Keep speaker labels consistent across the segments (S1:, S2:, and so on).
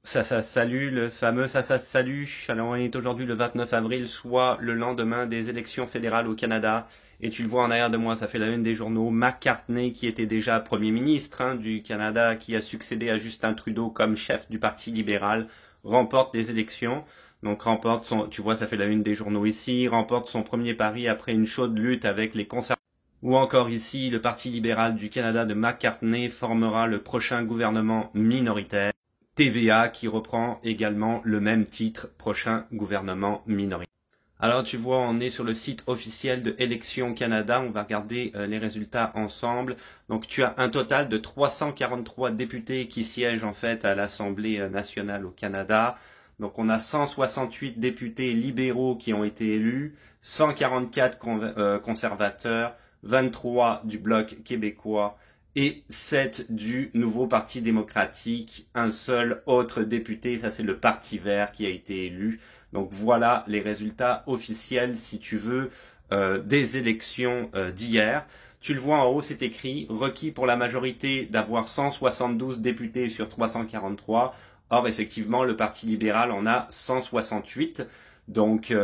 S1: Salut, le fameux salut. Alors, on est aujourd'hui le 29 avril, soit le lendemain des élections fédérales au Canada. Et tu le vois en arrière de moi, ça fait la une des journaux. McCartney, qui était déjà Premier ministre du Canada, qui a succédé à Justin Trudeau comme chef du Parti libéral, remporte les élections. Donc tu vois, ça fait la une des journaux ici, remporte son premier pari après une chaude lutte avec les conservateurs. Ou encore ici, le Parti libéral du Canada de McCartney formera le prochain gouvernement minoritaire. TVA qui reprend également le même titre, prochain gouvernement minoritaire. Alors tu vois, on est sur le site officiel de Élections Canada, on va regarder les résultats ensemble. Donc tu as un total de 343 députés qui siègent en fait à l'Assemblée nationale au Canada. Donc on a 168 députés libéraux qui ont été élus, 144 conservateurs, 23 du Bloc québécois, et 7 du nouveau Parti démocratique, un seul autre député, ça c'est le Parti vert qui a été élu. Donc voilà les résultats officiels, si tu veux, des élections d'hier. Tu le vois en haut, c'est écrit, requis pour la majorité d'avoir 172 députés sur 343. Or, effectivement, le Parti libéral en a 168. Donc,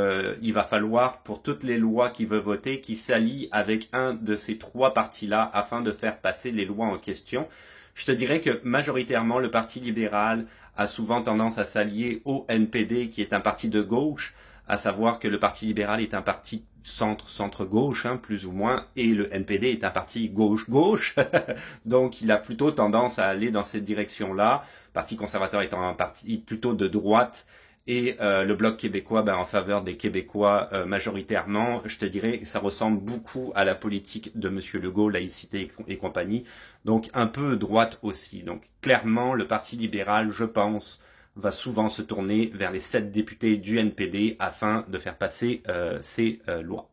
S1: il va falloir, pour toutes les lois qu'il veut voter, qu'il s'allie avec un de ces trois partis-là afin de faire passer les lois en question. Je te dirais que majoritairement, le Parti libéral a souvent tendance à s'allier au NPD, qui est un parti de gauche, à savoir que le Parti libéral est un parti centre-gauche, plus ou moins, et le NPD est un parti gauche-gauche. Donc, il a plutôt tendance à aller dans cette direction-là. Le Parti conservateur étant un parti plutôt de droite, et le Bloc québécois en faveur des Québécois majoritairement. Je te dirais que ça ressemble beaucoup à la politique de Monsieur Legault, laïcité et compagnie, donc un peu droite aussi. Donc clairement, le Parti libéral, je pense, va souvent se tourner vers les 7 députés du NPD afin de faire passer ces lois.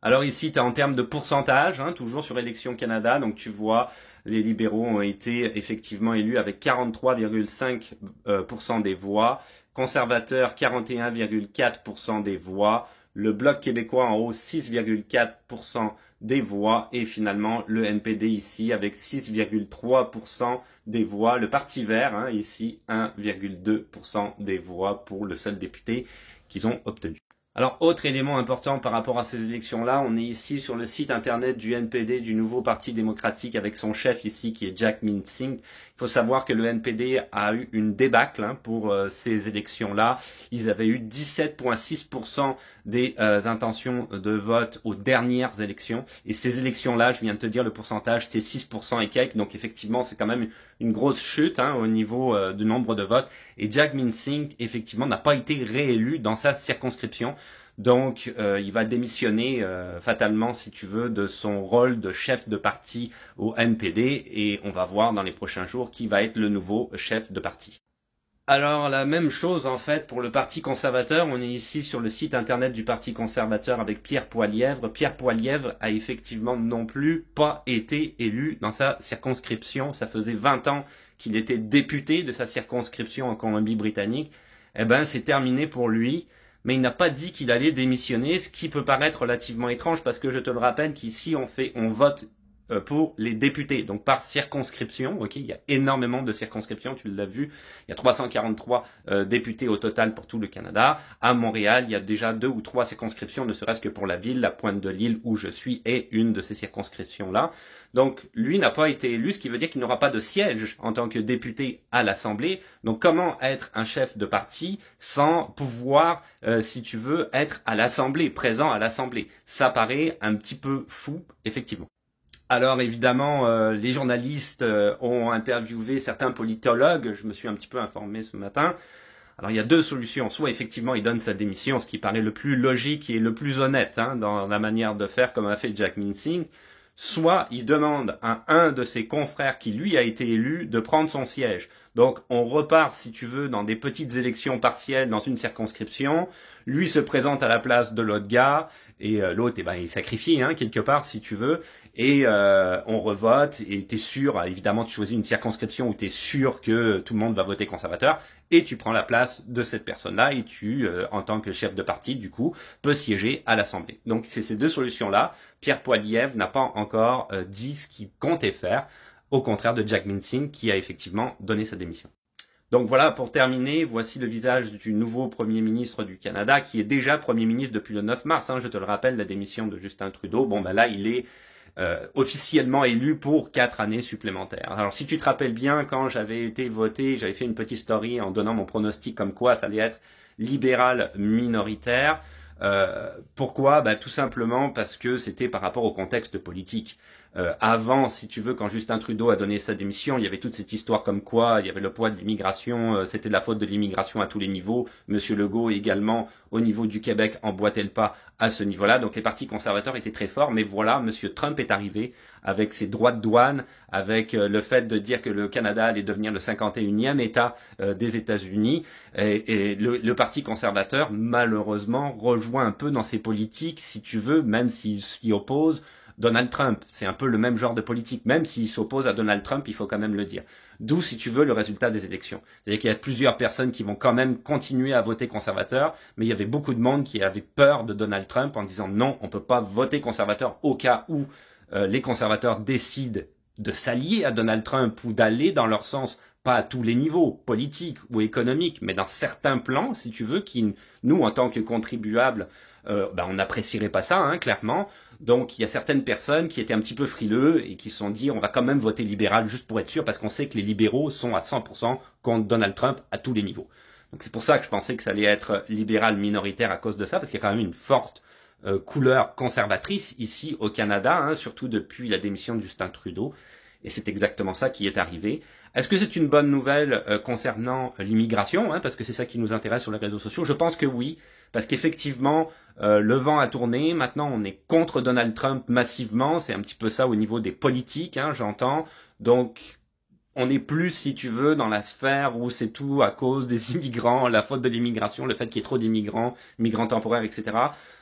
S1: Alors ici, tu as en termes de pourcentage, toujours sur Élections Canada, donc tu vois, les libéraux ont été effectivement élus avec 43,5% des voix, conservateurs 41,4% des voix, le Bloc québécois en haut 6,4% des voix et finalement le NPD ici avec 6,3% des voix, le Parti vert ici 1,2% des voix pour le seul député qu'ils ont obtenu. Alors, autre élément important par rapport à ces élections-là, on est ici sur le site internet du NPD, du nouveau Parti démocratique, avec son chef ici qui est Jagmeet Singh. Il faut savoir que le NPD a eu une débâcle pour ces élections-là. Ils avaient eu 17,6% des intentions de vote aux dernières élections. Et ces élections-là, je viens de te dire le pourcentage, c'est 6% et quelques. Donc effectivement, c'est quand même une grosse chute au niveau du nombre de votes. Et Jagmeet Singh, effectivement, n'a pas été réélu dans sa circonscription. Donc, il va démissionner fatalement, si tu veux, de son rôle de chef de parti au NPD et on va voir dans les prochains jours qui va être le nouveau chef de parti. Alors, la même chose en fait pour le Parti conservateur. On est ici sur le site internet du Parti conservateur avec Pierre Poilievre. Pierre Poilievre a effectivement non plus pas été élu dans sa circonscription. Ça faisait 20 ans qu'il était député de sa circonscription en Colombie-Britannique. Eh ben, c'est terminé pour lui. Mais il n'a pas dit qu'il allait démissionner, ce qui peut paraître relativement étrange parce que je te le rappelle qu'ici on vote pour les députés, donc par circonscription, ok, il y a énormément de circonscriptions, tu l'as vu, il y a 343 députés au total pour tout le Canada. À Montréal, il y a déjà 2 ou 3 circonscriptions, ne serait-ce que pour la ville, la Pointe de l'Île où je suis est une de ces circonscriptions-là. Donc lui n'a pas été élu, ce qui veut dire qu'il n'aura pas de siège en tant que député à l'Assemblée. Donc comment être un chef de parti sans pouvoir, si tu veux, être à l'Assemblée, présent à l'Assemblée? Ça paraît un petit peu fou, effectivement. Alors évidemment, les journalistes ont interviewé certains politologues, je me suis un petit peu informé ce matin. Alors il y a 2 solutions, soit effectivement il donne sa démission, ce qui paraît le plus logique et le plus honnête dans la manière de faire comme a fait Jagmeet Singh, soit il demande à un de ses confrères qui lui a été élu de prendre son siège. Donc on repart, si tu veux, dans des petites élections partielles dans une circonscription, lui se présente à la place de l'autre gars, et l'autre, il sacrifie quelque part, si tu veux, et on revote, et t'es sûr, évidemment tu choisis une circonscription où t'es sûr que tout le monde va voter conservateur, et tu prends la place de cette personne-là, et tu, en tant que chef de parti, du coup, peux siéger à l'Assemblée. Donc c'est ces 2 solutions-là. Pierre Poilievre n'a pas encore dit ce qu'il comptait faire, au contraire de Jagmeet Singh qui a effectivement donné sa démission. Donc voilà, pour terminer, voici le visage du nouveau Premier ministre du Canada, qui est déjà Premier ministre depuis le 9 mars, je te le rappelle, la démission de Justin Trudeau. Bon, ben là, il est officiellement élu pour 4 années supplémentaires. Alors si tu te rappelles bien, quand j'avais été voté, j'avais fait une petite story en donnant mon pronostic comme quoi ça allait être libéral minoritaire. Pourquoi? Tout simplement parce que c'était par rapport au contexte politique. Avant, si tu veux, quand Justin Trudeau a donné sa démission, il y avait toute cette histoire comme quoi il y avait le poids de l'immigration, c'était de la faute de l'immigration à tous les niveaux. Monsieur Legault également, au niveau du Québec, emboîtait le pas à ce niveau-là. Donc les partis conservateurs étaient très forts, mais voilà, Monsieur Trump est arrivé avec ses droits de douane, avec le fait de dire que le Canada allait devenir le 51e État des États-Unis. Et le Parti conservateur, malheureusement, rejoint un peu dans ses politiques, si tu veux, même s'il s'y oppose, Donald Trump. C'est un peu le même genre de politique. Même s'il s'oppose à Donald Trump, il faut quand même le dire. D'où, si tu veux, le résultat des élections. C'est-à-dire qu'il y a plusieurs personnes qui vont quand même continuer à voter conservateur, mais il y avait beaucoup de monde qui avait peur de Donald Trump en disant non, on peut pas voter conservateur au cas où les conservateurs décident de s'allier à Donald Trump ou d'aller dans leur sens, pas à tous les niveaux, politiques ou économiques, mais dans certains plans, si tu veux, qui, nous, en tant que contribuables, on n'apprécierait pas ça, clairement. Donc, il y a certaines personnes qui étaient un petit peu frileux et qui se sont dit, on va quand même voter libéral juste pour être sûr, parce qu'on sait que les libéraux sont à 100% contre Donald Trump à tous les niveaux. Donc, c'est pour ça que je pensais que ça allait être libéral minoritaire à cause de ça, parce qu'il y a quand même une forte couleur conservatrice ici au Canada, surtout depuis la démission de Justin Trudeau. Et c'est exactement ça qui est arrivé. Est-ce que c'est une bonne nouvelle concernant l'immigration, parce que c'est ça qui nous intéresse sur les réseaux sociaux? Je pense que oui, parce qu'effectivement, le vent a tourné. Maintenant, on est contre Donald Trump massivement. C'est un petit peu ça au niveau des politiques, j'entends. Donc, on n'est plus, si tu veux, dans la sphère où c'est tout à cause des immigrants, la faute de l'immigration, le fait qu'il y ait trop d'immigrants, migrants temporaires, etc.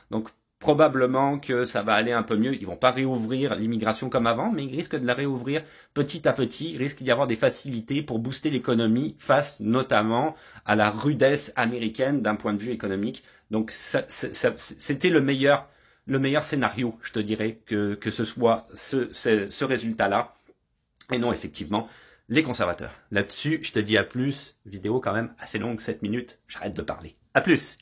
S1: Donc, probablement que ça va aller un peu mieux. Ils vont pas réouvrir l'immigration comme avant, mais ils risquent de la réouvrir petit à petit. Il risque d'y avoir des facilités pour booster l'économie face notamment à la rudesse américaine d'un point de vue économique. Donc c'était le meilleur scénario, je te dirais, que ce soit ce résultat-là. Et non, effectivement, les conservateurs. Là-dessus, je te dis à plus. Vidéo quand même assez longue, 7 minutes. J'arrête de parler. À plus!